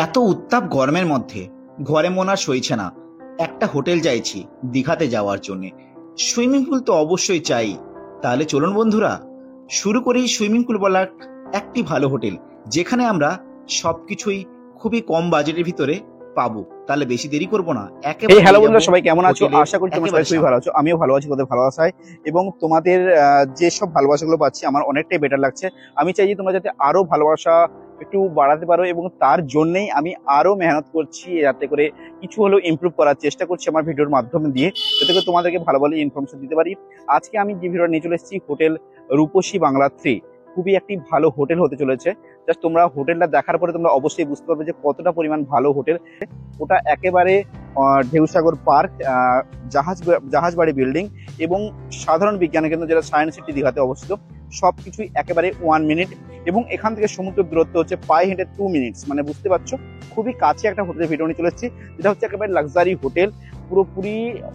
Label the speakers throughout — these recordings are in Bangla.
Speaker 1: এত উত্তাপ গরমের মধ্যে ঘরে মন আর সইছে না। একটা হোটেল চাইছি দীঘাতে যাওয়ার জন্য। সুইমিং পুল তো অবশ্যই চাই। তাহলে চলুন বন্ধুরা, শুরু করি সুইমিং পুল বলা একটি ভালো হোটেল, যেখানে আমরা সবকিছুই খুবই কম বাজেটের ভিতরে পাবো। তাহলে বেশি দেরি করব না,
Speaker 2: এই হ্যালো বন্ধুরা, সবাই কেমন আছো? আশা করি তোমরা সবাই খুবই ভালো আছো। আমিও ভালো আছি, তোদের ভালোবাসায়। এবং তোমাদের যে সব ভালোবাসাগুলো পাচ্ছি আমার অনেকটাই বেটার লাগছে। আমি চাই যে তোমরা যাতে আরো ভালোবাসা একটু বাড়াতে পারো, এবং তার জন্যই আমি আরো মেহনত করছি, যাতে করে কিছু হলেও ইমপ্রুভ করার চেষ্টা করছি আমার ভিডিওর মাধ্যমে দিয়ে, যাতে করে তোমাদেরকে ভালো ভালো ইনফরমেশন দিতে পারি। আজকে আমি যে ভিডিওটা নিয়ে চলে এসেছি, হোটেল রূপসী বাংলা 3 খুবই একটি ভালো হোটেল হতে চলেছে। জাস্ট তোমরা হোটেলটা দেখার পরে তোমরা অবশ্যই বুঝতে পারবে যে কতটা পরিমাণ ভালো হোটেল। ওটা একেবারে ঢেউসাগর পার্ক, জাহাজবাড়ি বিল্ডিং এবং সাধারণ বিজ্ঞান কেন্দ্র, যেটা সায়েন্স সিটি দীঘাতে অবস্থিত, সবকিছুই একেবারে 1 মিনিট। এবং এখান থেকে সমুদ্র দূরত্ব হচ্ছে পায়ে হেঁটে 2 মিনিটস। মানে বুঝতে পারছো, খুবই কাছে একটা হোটেলের ভিডিও নিয়ে চলে এসেছি, যেটা হচ্ছে একেবারে লাক্সারি হোটেল, পুরোপুরি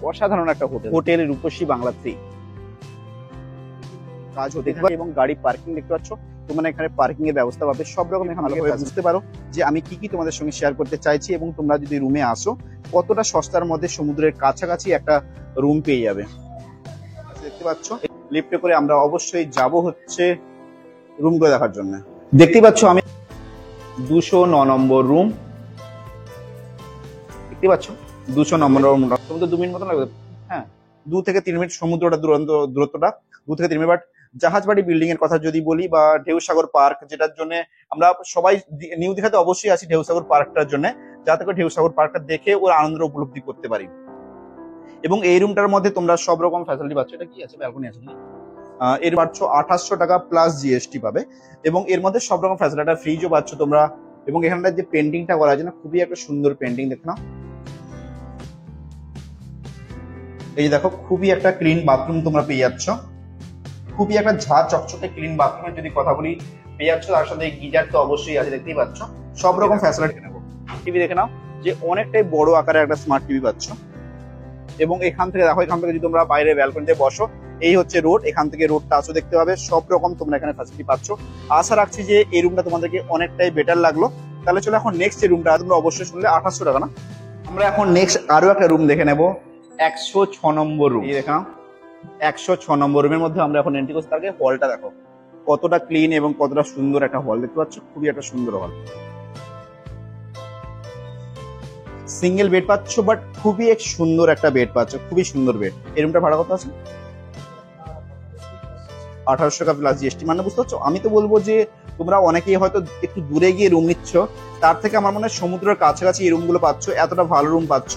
Speaker 2: অসাধারণ একটা হোটেল। হোটেল রূপসী বাংলা 3 কাজ হতে পারে। এবং গাড়ি পার্কিং দেখতে পাচ্ছ, তোমরা এখানে পার্কিং এর ব্যবস্থা পাবে। সব রকম এখানে ভালোভাবে বুঝতে পারো যে আমি কি কি তোমাদের সঙ্গে শেয়ার করতে চাইছি। এবং তোমরা যদি রুমে আসো, কতটা সস্তার মধ্যে সমুদ্রের কাছাকাছি একটা রুম পেয়ে যাবে। দেখতে পাচ্ছ, লিফটে করে আমরা অবশ্যই যাব হচ্ছে রুমগুলো দেখার জন্য। দেখতে পাচ্ছ আমি 209 নম্বর রুম, দেখতে পাচ্ছ 200 নম্বর রুম। সমুদ্র 2 মিনিট মতো লাগবে, হ্যাঁ 2 থেকে 3 মিনিট সমুদ্রটা দূরত্বটা 2 থেকে 3 মিনিট। বাট জাহাজবাড়ি বিল্ডিং এর কথা যদি বলি, বা ঢেউসাগর পার্ক, যেটার জন্য আমরা সবাই নিউ দীঘাতে অবশ্যই আছি ঢেউসাগর পার্কটার জন্য, যাতে করে ঢেউসাগর পার্কটা দেখে ওর আনন্দ উপলব্ধি করতে পারি। এবং এই রুমটার মধ্যে তোমরা সব রকম ফ্যাসিলিটি পাচ্ছ। এটা কি আছে? ব্যালকনি আছে না? এর পাচ্ছ 2800 টাকা প্লাস জিএসটি পাবে। এবং এর মধ্যে সব রকম ফ্যাসিলিটি, ফ্রিজও পাচ্ছ তোমরা। এবং এখানটার যে পেন্টিংটা করা আছে না, খুবই একটা সুন্দর পেন্টিং, দেখো না। এই যে দেখো, খুবই একটা ক্লিন বাথরুম তোমরা পেয়ে যাচ্ছ। খুবই একটা ঝাঁ চকচকে ক্লিন বাথরুমের যদি কথা বলি পেয়ে যাচ্ছ। তার সাথে গিজার তো অবশ্যই আছে, দেখতেই পাচ্ছ। সব রকম ফ্যাসিলিটি নেবো। টিভি দেখে নাও, যে অনেকটাই বড় আকারে একটা স্মার্ট টিভি পাচ্ছ। এবং এখান থেকে দেখো, এখান থেকে যদি তোমরা বাইরে ব্যালকনিতে বসো, এই হচ্ছে রোড, এখান থেকে রোডটা আসো দেখতে পাবে। সব রকম তোমরা এখানে ফ্যাসিলিটি পাচ্ছ। আশা রাখছি যে এই রুমটা তোমাদেরকে অনেকটাই বেটার লাগলো। তাহলে চলো এখন নেক্সট যে রুমটা তোমরা অবশ্যই শুনলে 2800 টাকা না। আমরা এখন নেক্সট আরো একটা রুম দেখে নেবো, 106 নম্বর রুম। এই দেখো 106 নম্বর রুমের মধ্যে আমরা এখন এন্ট্রি করছি। তার হলটা দেখো কতটা ক্লিন এবং কতটা সুন্দর একটা হল, দেখতে পাচ্ছ। খুবই একটা সুন্দর হল, সিঙ্গেল বেড পাচ্ছ, বাট খুবই এক সুন্দর একটা বেড পাচ্ছ, খুবই সুন্দর বেড। এই রুমটা ভাড়া কত আছে? 1800 টাকা প্লাস জিএসটি। মানে বুঝতে পারছো, আমি তো বলবো যে তোমরা অনেকেই হয়তো একটু দূরে গিয়ে রুম নিচ্ছ, তার থেকে আমার মনে হয় সমুদ্রের কাছাকাছি এই রুমগুলো পাচ্ছ, এতটা ভালো রুম পাচ্ছ।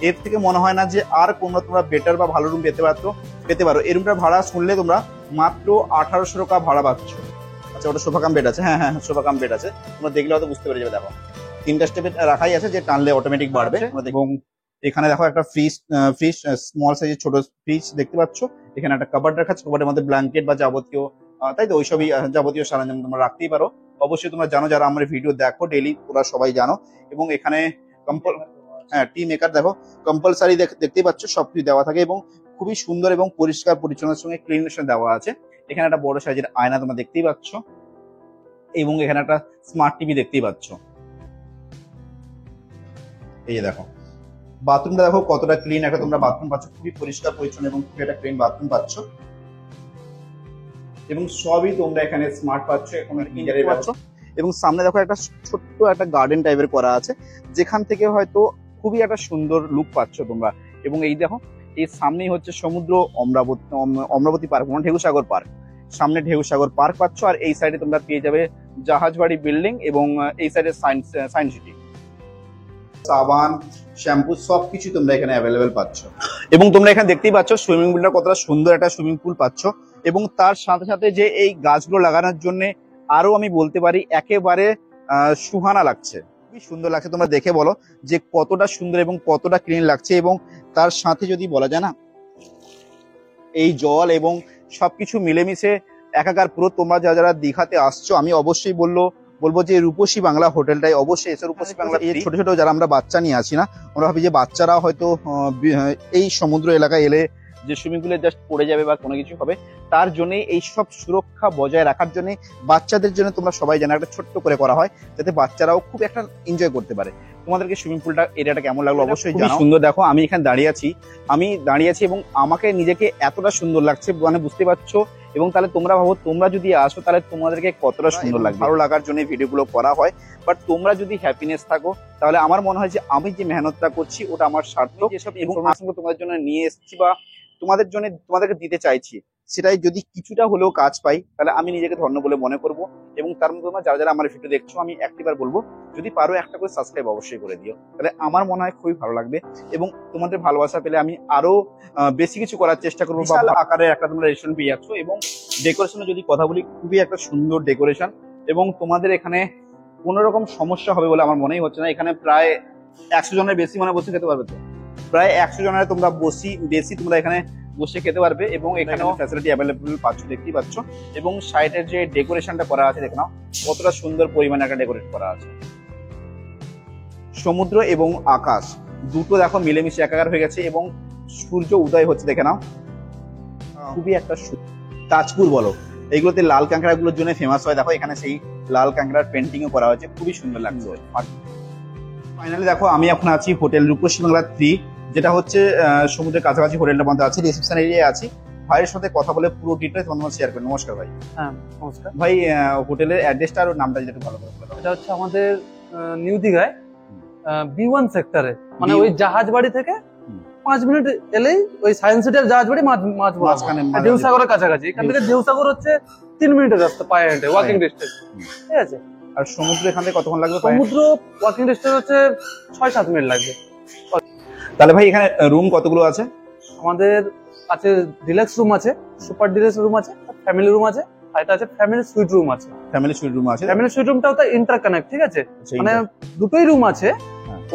Speaker 2: এর থেকে মনে হয় না যে আর তোমরা বেটার বা ভালো রুম পেতে পারো। এই রুমটার ভাড়া শুনলে তোমরা মাত্র 1800 টাকা ভাড়া পাচ্ছ। আচ্ছা, ওটা সোফা কাম বেড আছে, হ্যাঁ হ্যাঁ সোফা কাম বেড আছে। তোমরা দেখলে হয়তো বুঝতে পেরে যাবে। দেখো 3টা স্টেপে রাখাই আছে, যে টানলে অটোমেটিক বাড়বে। এবং এখানে দেখো একটা ফ্রিজ স্মল সাইজের ছোট ফ্রিজ দেখতে পাচ্ছ। এখানে একটা কাবার্ড রাখা আছে, কাবার্ডের মধ্যে ব্ল্যাঙ্কেট বা যাবতীয় তাই তো ওইসবই যাবতীয় সরঞ্জাম তোমরা রাখতেই পারো। অবশ্যই তোমরা জানো, যারা আমার ভিডিও দেখো ডেইলি, ওরা সবাই জানো। এবং এখানে হ্যাঁ টি মেকার দেখো কম্পালসারি দেখতেই পাচ্ছ, সবকিছু দেওয়া থাকে। এবং খুবই সুন্দর এবং পরিষ্কার পরিচ্ছন্নতার সঙ্গে ক্লিনেশন দেওয়া আছে। এখানে একটা বড় সাইজের আয়না তোমরা দেখতেই পাচ্ছ। এবং এখানে একটা স্মার্ট টিভি দেখতেই পাচ্ছ। এই যে দেখো বাথরুমটা দেখো কতটা ক্লিন একটা তোমরা বাথরুম পাচ্ছ, খুবই পরিষ্কার পরিচ্ছন্ন এবং খুবই একটা ক্লিন বাথরুম পাচ্ছ। এবং সবই তোমরা এখানে স্মার্ট পাচ্ছ, এখন গিজারের পাচ্ছ। এবং সামনে দেখো একটা ছোট্ট একটা গার্ডেন টাইপের করা আছে, যেখান থেকে হয়তো খুবই একটা সুন্দর লুক পাচ্ছ তোমরা। এবং এই দেখো, এর সামনেই হচ্ছে সমুদ্র অমরাবতী পার্ক, মানে ঢেউসাগর পার্ক। সামনে ঢেউসাগর পার্ক পাচ্ছ, আর এই সাইডে তোমরা পেয়ে যাবে জাহাজবাড়ি বিল্ডিং, এবং এই সাইডে সায়েন্স সিটি। সাবান, শ্যাম্পু সবকিছু তোমরা এখানে অ্যাভেলেবেল পাচ্ছ। এবং তোমরা এখানে দেখতেই পাচ্ছ সুইমিং পুলটা কতটা সুন্দর একটা সুইমিং পুল পাচ্ছ। এবং তার সাথে সাথে যে এই গাছগুলো লাগানোর জন্য আরো আমি বলতে পারি একেবারে সুহানা লাগছে, খুবই সুন্দর লাগছে। তোমরা দেখে বলো যে কতটা সুন্দর এবং কতটা ক্লিন লাগছে। এবং তার সাথে যদি বলা যায় না, এই জল এবং সবকিছু মিলেমিশে একাকার পুরো। তোমরা যারা দীঘাতে আসছো, আমি অবশ্যই বলবো যে রূপসী বাংলা হোটেলটাই অবশ্যই এসে। রূপসী বাংলা ছোট ছোট যারা আমরা বাচ্চা নিয়ে আসি না, আমরা ভাবি যে বাচ্চারা হয়তো এই সমুদ্র এলাকায় এলে যে সুইমিং পুলে জাস্ট পড়ে যাবে বা কোনো কিছু হবে, তার জন্য এই সব সুরক্ষা বজায় রাখার জন্য বাচ্চাদের জন্য তোমরা সবাই জানো একটা ছোট্ট করে করা হয়, যাতে বাচ্চারাও খুব একটা এনজয় করতে পারে। তোমাদেরকে সুইমিং পুলটা এরিয়াটা কেমন লাগলো অবশ্যই জানাও। সুন্দর, দেখো আমি এখানে দাঁড়িয়ে আছি এবং আমাকে নিজেকে এতটা সুন্দর লাগছে, মানে বুঝতে পারছো। এবং তাহলে তোমরা ভাবো, তোমরা যদি আসো তাহলে তোমাদেরকে কতটা সুন্দর লাগবে। ভালো লাগার জন্য ভিডিওগুলো করা হয়, বাট তোমরা যদি হ্যাপিনেস থাকো তাহলে আমার মনে হয় যে আমি যে মেহনতটা করছি ওটা আমার সার্থক। যেসব ইনফরমেশন তোমাদের জন্য নিয়ে এসেছি বা তোমাদেরকে দিতে চাইছি, সেটাই যদি কিছুটা হলেও কাজ পাই তাহলে আমি নিজেকে ধন্য বলে মনে করব। এবং তার মধ্যে তোমরা যারা আমার ভিডিও দেখছো, আমি একটিবার বলবো, যদি পারো একটা করে সাবস্ক্রাইব অবশ্যই করে দিও, তাহলে আমার মনে হয় খুবই ভালো লাগবে। এবং তোমাদের ভালোবাসা পেলে আমি আরো বেশি কিছু করার চেষ্টা করবো। আকারে একটা তোমরা রেস্টুরেন্ট পেয়ে যাচ্ছ, এবং ডেকোরেশনে যদি কথা বলি, খুবই একটা সুন্দর ডেকোরেশন। এবং তোমাদের এখানে কোনো রকম সমস্যা হবে বলে আমার মনেই হচ্ছে না। এখানে প্রায় 100 জনের বেশি মানে বসে খেতে পারবে, তো প্রায় 100 জনের তোমরা বেশি তোমরা এখানে বসে খেতে পারবে। এবং এখানেও ফ্যাসিলিটি অ্যাভেলেবল পাচ্ছ, দেখতেই পাচ্ছ। এবং সাইডের যে ডেকোরেশনটা করা আছে, দেখো না কতটা সুন্দর পরিমাণে একটা ডেকোরেট করা আছে। সমুদ্র এবং আকাশ দুটো দেখো মিলেমিশে একাকার হয়ে গেছে, এবং সূর্য উদয় হচ্ছে, দেখে নাও খুবই একটা। তাজপুর বলো, এইগুলোতে লাল কাঁকড়া গুলোর জন্য ফেমাস হয়। দেখো এখানে সেই লাল কাঁকড়ার পেন্টিংও করা হয়েছে, খুবই সুন্দর লাগছে। ফাইনালি দেখো আমি এখন আছি হোটেল রূপসী বাংলা 3, যেটা হচ্ছে সমুদ্রের কাছাকাছি হোটেলটা মধ্যে আছে। রিসেপশন এরিয়ায় আছি, ভাইয়ের সাথে কথা বলে পুরো ডিটেইলস তোমাদের শেয়ার করি। নমস্কার ভাই।
Speaker 3: হ্যাঁ নমস্কার
Speaker 2: ভাই, হোটেলের অ্যাড্রেসটা আর নামটা যদি একটু ভালো করে বলে দাও।
Speaker 3: এটা হচ্ছে আমাদের নিউ দীঘায় B1 সেক্টরে, মানে ওই জাহাজ বাড়ি থেকে 5 মিনিট এলেই ওই সায়েন্স সিটির জাহাজ বাড়ি
Speaker 2: মাঝখানে
Speaker 3: ঢেউসাগরের কাছাকাছি। এখান থেকে ঢেউসাগর হচ্ছে 3 মিনিটের রাস্তা, পায়ে হেঁটে ওয়াকিং ডিস্টেন্স। ঠিক আছে,
Speaker 2: আর সমুদ্র এখান থেকে কতক্ষণ লাগবে?
Speaker 3: সমুদ্র ওয়াকিং ডিস্টেন্স হচ্ছে 6-7 মিনিট লাগবে।
Speaker 2: তাহলে ভাই এখানে রুম কতগুলো আছে?
Speaker 3: আমাদের কাছে ডিলাক্স রুম আছে, সুপার ডিলাক্স রুম আছে, ফ্যামিলি রুম আছে, আর এটা আছে ফ্যামিলি সুইট রুম আছে।
Speaker 2: ফ্যামিলি সুইট রুম আছে।
Speaker 3: ফ্যামিলি সুইট রুমটাও তো ইন্টারকানেক্ট, ঠিক আছে, মানে দুটোই রুম আছে।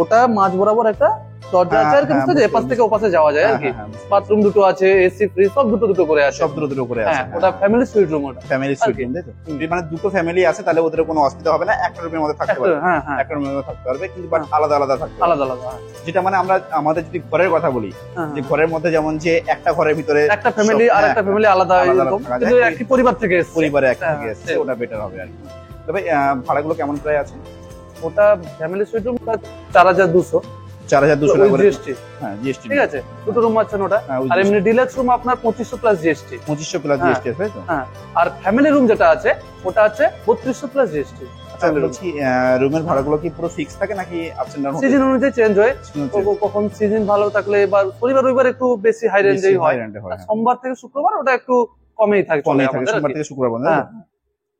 Speaker 3: ওটা মাঝ বরাবর একটা দরজা আছে, আর কিন্তু এপাশ থেকে ওপাশে যাওয়া যায় আর কি। বাথরুম দুটো আছে, এসি ফ্রিজ সব দুটো করে আছে।
Speaker 2: সব দুটো করে আছে।
Speaker 3: ওটা ফ্যামিলি সুইট রুম। ওটা
Speaker 2: ফ্যামিলি সুইট রুম, তাই তো? মানে দুটো ফ্যামিলি আছে, তাহলে ওদের কোনো অসুবিধা হবে না, একটা রুমের মধ্যে থাকতে পারবে। একটা রুমের মধ্যে থাকতে পারবে, কিন্তু বাট আলাদা আলাদা থাকতে পারবে।
Speaker 3: আলাদা আলাদা,
Speaker 2: যেটা মানে আমরা আমাদের যদি ঘরের কথা বলি, যে ঘরের মধ্যে যেমন যে একটা ঘরের ভিতরে
Speaker 3: একটা ফ্যামিলি আর একটা ফ্যামিলি আলাদা, এরকম কিন্তু একই পরিবার থেকে এসেছে,
Speaker 2: পরিবারে এক থেকে এসেছে, ওটা বেটার হবে আর কি। তবে ভাড়াগুলো কেমন প্রায় আছে?
Speaker 3: ওটা ফ্যামিলি সুইট রুম 4200
Speaker 2: টাকা করে
Speaker 3: জিএসটি।
Speaker 2: হ্যাঁ, জিএসটি,
Speaker 3: ঠিক আছে। দুটো রুম আছে ওটা। আর এমনি ডিলাক্স রুম আপনার 2500 প্লাস জিএসটি।
Speaker 2: 2500 প্লাস জিএসটি আছে, তাই তো?
Speaker 3: হ্যাঁ, আর ফ্যামিলি রুম যেটা আছে ওটা আছে 3200 প্লাস জিএসটি।
Speaker 2: আচ্ছা, বলছি রুমের ভাড়াগুলো কি পুরো ফিক্স থাকে নাকি আপস এন্ড ডাউন?
Speaker 3: সিজন অনুযায়ী চেঞ্জ হয়, কখন সিজন ভালো থাকলে বা শনিবার রবিবার একটু বেশি হাই রেঞ্জেই হয়, সোমবার থেকে শুক্রবার ওটা একটু কমেই থাকে।
Speaker 2: সোমবার থেকে শুক্রবার।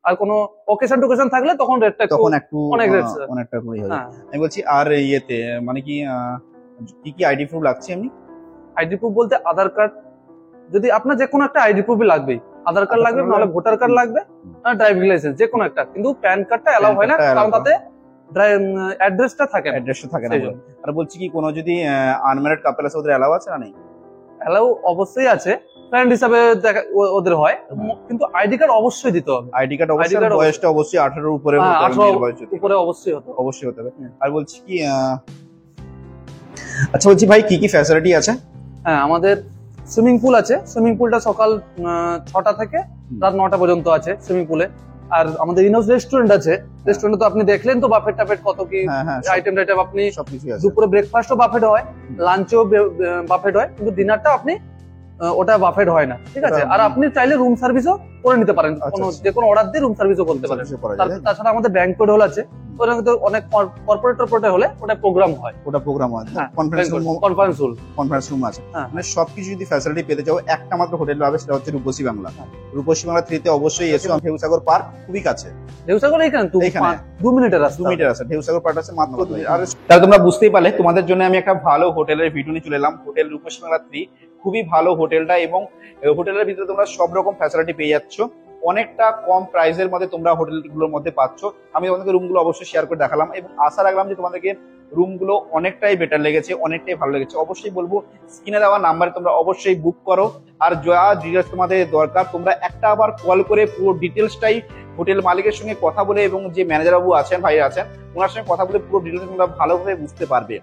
Speaker 3: আর কোনো অকেশন টোকেশন থাকলে তখন রেটটা
Speaker 2: একটু
Speaker 3: অনেক রেট
Speaker 2: অনেকটা কমে যাবে। আমি বলছি, আর ইয়েতে মানে কি কি আইডি প্রুফ লাগছে? এমনি
Speaker 3: আইডি প্রুফ বলতে আধার কার্ড, যদি আপনার যে কোনো একটা আইডি প্রুফই লাগবে, আধার কার্ড লাগবে, নাহলে ভোটার কার্ড লাগবে, না ড্রাইভিং লাইসেন্স, যে কোনো একটা। কিন্তু প্যান কার্ডটা এলাও হয় না, কারণ তাতে অ্যাড্রেসটা থাকে না।
Speaker 2: আর বলছি কি, কোনো যদি আনম্যারিড কাপল আছে, ওদের এলাও আছে না? নেই,
Speaker 3: এলাও অবশ্যই আছে, ফ্রেন্ড হিসাবে ওদের হয়, কিন্তু আইডি কার্ড অবশ্যই দিতে হবে।
Speaker 2: আইডি কার্ড অবশ্যই, বয়সটা অবশ্যই 18 এর উপরে হতে হবে,
Speaker 3: 18 উপরে অবশ্যই হতে হবে।
Speaker 2: আর বলছি কি, আচ্ছা বলছি ভাই, কি কি ফ্যাসিলিটি আছে?
Speaker 3: হ্যাঁ, আমাদের সুইমিং পুল আছে। সুইমিং পুলটা সকাল 6টা থেকে রাত 9টা পর্যন্ত আছে সুইমিং পুলে। আর আমাদের ইনহাউস রেস্টুরেন্ট আছে। রেস্টুরেন্টে তো আপনি দেখলেন তো, বাফেট টাফেট কত কি আইটেম টাইটেম, আপনি দুপুরে ব্রেকফাস্টও বাফেট হয়, লাঞ্চও বাফেট হয়, কিন্তু ডিনারটা আপনি ওটা বাফেট হয় না, ঠিক আছে। আর আপনি চাইলে রুম সার্ভিসও করে নিতে পারেন, যে কোনো অর্ডার দিয়ে রুম সার্ভিসও করতে পারেন। তাছাড়া আমাদের ব্যাংকুয়েট হল আছে, অনেক কর্পোরেট হলে ওটা প্রোগ্রাম হয়,
Speaker 2: কনফারেন্স রুম আছে। মানে সবকিছু যদি ফ্যাসিলিটি পেতে চাও, একটা মাত্র হোটেল পাবে, সেটা হচ্ছে রূপসী বাংলা। রূপসী বাংলা 3 তে অবশ্যই এসো। ঢেউসাগর পার্ক খুবই কাছে,
Speaker 3: ঢেউসাগর এখানে 2 মিনিটের রাস্তা,
Speaker 2: 2 মিনিটের রাস্তা। ঢেউসাগর পার্ক আছে মাত্র 2 মিনিট। আর তাহলে তোমরা বুঝতেই পারলে, তোমাদের জন্য আমি একটা ভালো হোটেলের ভিডিও নিয়ে চলে এলাম। হোটেল রূপসী বাংলা 3 খুবই ভালো হোটেলটা, এবং হোটেলের ভিতরে তোমরা সব রকম ফ্যাসিলিটি পেয়ে যাচ্ছ অনেকটা কম প্রাইসের মধ্যে। তোমরা হোটেলগুলোর মধ্যে পাচ্ছ। আমি তোমাদেরকে রুমগুলো অবশ্যই শেয়ার করে দেখালাম, এবং আশা রাখলাম যে তোমাদেরকে রুমগুলো অনেকটাই বেটার লেগেছে, অনেকটাই ভালো লেগেছে। অবশ্যই বলবো, স্ক্রিনে দেওয়া নাম্বারে তোমরা অবশ্যই বুক করো। আর যা ডিটেলস তোমাদের দরকার, তোমরা একটা আবার কল করে পুরো ডিটেলসটাই হোটেল মালিকের সঙ্গে কথা বলে, এবং যে ম্যানেজার বাবু আছেন, ভাই আছেন, ওনার সঙ্গে কথা বলে পুরো ডিটেলস তোমরা ভালোভাবে বুঝতে পারবে।